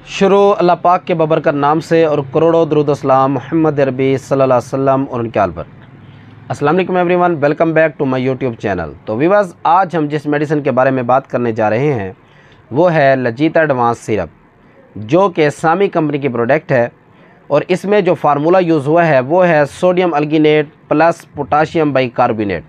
शुरू अल्लाह पाक के बबरकत नाम से और करोड़ों दुरूद सलाम मोहम्मद अरबी सल्लल्लाहु अलैहि वसल्लम और उनके आल पर। अस्सलाम वालेकुम everyone, welcome back to my YouTube channel. तो व्यूअर्स, आज हम जिस मेडिसिन के बारे में बात करने जा रहे हैं वो है लजीता एडवांस सिरप, जो कि सामी कंपनी की प्रोडक्ट है। और इसमें जो फार्मूला यूज़ हुआ है वो है सोडियम अल्गिनेट प्लस पोटाशियम बाइकार्बोनेट।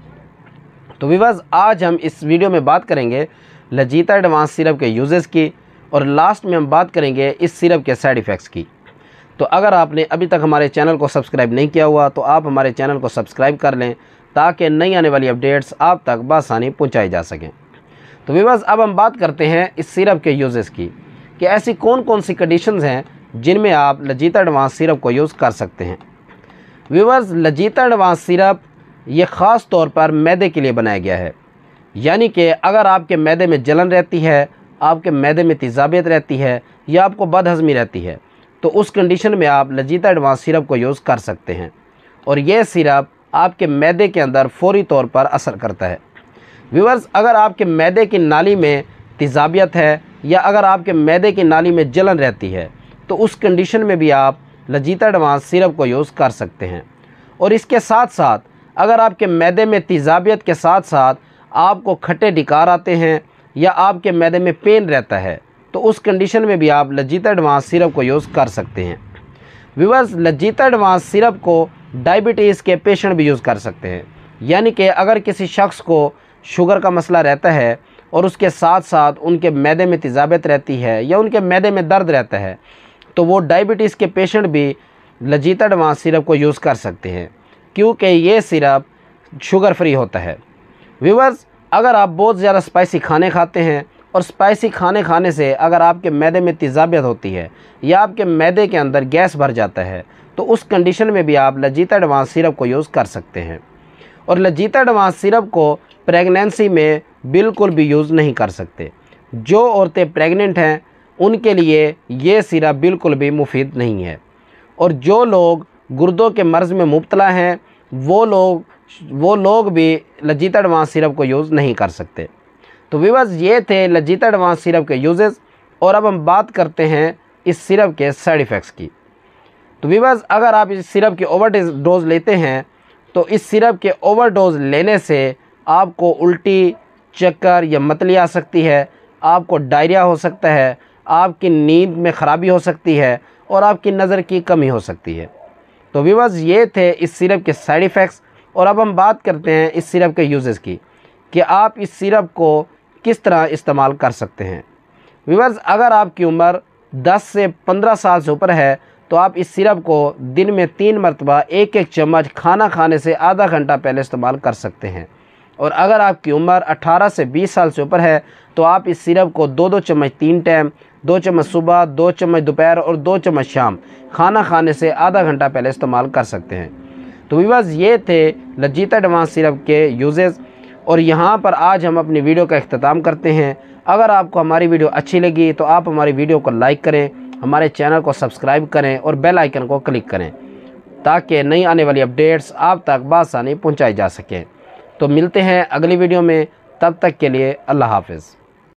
तो व्यूअर्स, आज हम इस वीडियो में बात करेंगे लजीता एडवांस सिरप के यूजेस की और लास्ट में हम बात करेंगे इस सिरप के साइड इफ़ेक्ट्स की। तो अगर आपने अभी तक हमारे चैनल को सब्सक्राइब नहीं किया हुआ तो आप हमारे चैनल को सब्सक्राइब कर लें ताकि नई आने वाली अपडेट्स आप तक बआसानी पहुंचाई जा सकें। तो व्यूअर्स, अब हम बात करते हैं इस सिरप के यूजेस की कि ऐसी कौन कौन सी कंडीशंस हैं जिनमें आप लजीता एडवांस सिरप को यूज़ कर सकते हैं। व्यूअर्स, लजीता एडवांस सिरप ये ख़ास तौर पर मैदे के लिए बनाया गया है, यानी कि अगर आपके मैदे में जलन रहती है, आपके मैदे में तेज़ाबियत रहती है या आपको बदहज़मी रहती है, तो उस कंडीशन में आप लजीता एडवांस सिरप को यूज़ कर सकते हैं। और ये सिरप आपके मैदे के अंदर फ़ौरी तौर पर असर करता है। व्यूअर्स, अगर आपके मैदे की नाली में तेज़ाबियत है या अगर आपके मैदे की नाली में जलन रहती है तो उस कंडीशन में भी आप लजीता एडवांस सिरप को यूज़ कर सकते हैं। और इसके साथ साथ अगर आपके मैदे में तेज़ाबियत के साथ साथ आपको खट्टे डिकार आते हैं या आपके मैदे में पेन रहता है तो उस कंडीशन में भी आप लजीता एडवांस सिरप को यूज़ कर सकते हैं। व्यूअर्स, लजीता एडवांस सिरप को डायबिटीज़ के पेशेंट भी यूज़ कर सकते हैं, यानी कि अगर किसी शख्स को शुगर का मसला रहता है और उसके साथ साथ उनके मैदे में तेज़ाबियत रहती है या उनके मैदे में दर्द रहता है तो वो डायबिटीज़ के पेशेंट भी लजीता एडवांस सिरप को यूज़ कर सकते हैं, क्योंकि ये सिरप शुगर फ्री होता है। व्यूअर्स, अगर आप बहुत ज़्यादा स्पाइसी खाने खाते हैं और स्पाइसी खाने खाने से अगर आपके मैदे में तेज़ाबियत होती है या आपके मैदे के अंदर गैस भर जाता है तो उस कंडीशन में भी आप लजीता एडवांस सिरप को यूज़ कर सकते हैं। और लजीता एडवांस सिरप को प्रेगनेंसी में बिल्कुल भी यूज़ नहीं कर सकते। जो औरतें प्रेग्नेंट हैं उनके लिए ये सिरप बिल्कुल भी मुफीद नहीं है। और जो लोग गुर्दों के मर्ज़ में मुब्तला हैं वो लोग भी लजीता एडवांस सिरप को यूज़ नहीं कर सकते। तो व्यूअर्स, ये थे लजीता एडवांस सिरप के यूजेस। और अब हम बात करते हैं इस सिरप के साइड इफ़ेक्ट्स की। तो व्यूअर्स, अगर आप इस सिरप की ओवरडोज लेते हैं तो इस सिरप के ओवरडोज लेने से आपको उल्टी, चक्कर या मतली आ सकती है, आपको डायरिया हो सकता है, आपकी नींद में ख़राबी हो सकती है और आपकी नज़र की कमी हो सकती है। तो व्यूअर्स, ये थे इस सिरप के साइड इफ़ेक्ट्स। और अब हम बात करते हैं इस सिरप के यूजेस की कि आप इस सिरप को किस तरह इस्तेमाल कर सकते हैं। व्यूअर्स, अगर आपकी उम्र 10 से 15 साल से ऊपर है तो आप इस सिरप को दिन में 3 मरतबा एक एक चम्मच खाना खाने से आधा घंटा पहले इस्तेमाल कर सकते हैं। और अगर आपकी उम्र 18 से 20 साल से ऊपर है तो आप इस सिरप को 2-2 चम्मच 3 टाइम, 2 चम्मच सुबह, 2 चम्मच दोपहर और 2 चम्मच शाम खाना खाने से आधा घंटा पहले इस्तेमाल कर सकते हैं। तो व्यूअर्स, ये थे लजीता एडवांस सिरप के यूजेस। और यहाँ पर आज हम अपनी वीडियो का इख्तिताम करते हैं। अगर आपको हमारी वीडियो अच्छी लगी तो आप हमारी वीडियो को लाइक करें, हमारे चैनल को सब्सक्राइब करें और बेल आइकन को क्लिक करें ताकि नई आने वाली अपडेट्स आप तक बआसानी पहुँचाई जा सकें। तो मिलते हैं अगली वीडियो में, तब तक के लिए अल्लाह हाफ़िज़।